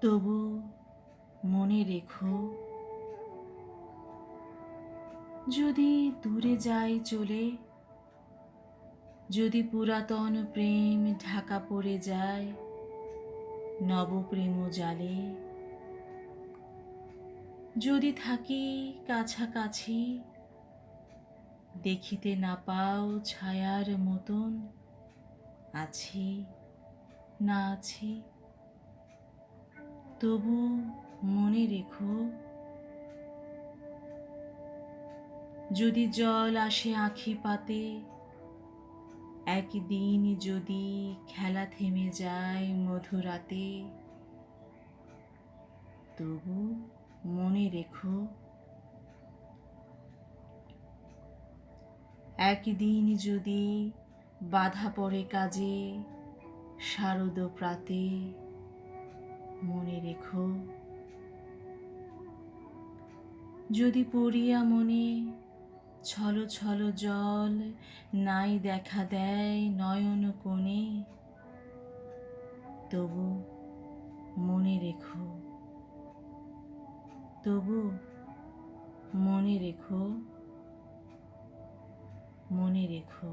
তবু মনে রেখো, যদি দূরে যাই চলে, যদি পুরাতন প্রেম ঢাকা পড়ে যায় নব প্রেম জালে, যদি থাকি কাছাকাছি দেখিতে না পাও ছায়ার মতন আছি না আছি, তবু মনে রেখো, যদি জল আসে আঁখি পাতে, একদিন যদি খেলা থেমে যায় মধুরাতে, তবু মনে রেখো, একদিন যদি বাধা পড়ে কাজে শারদ প্রাতে, মনে রেখো, যদি পড়িয়া মনে ছল ছল জল নাই দেখা দেয় নয়ন কোণে, তবু মনে রেখো, তবু মনে রেখো, মনে রেখো।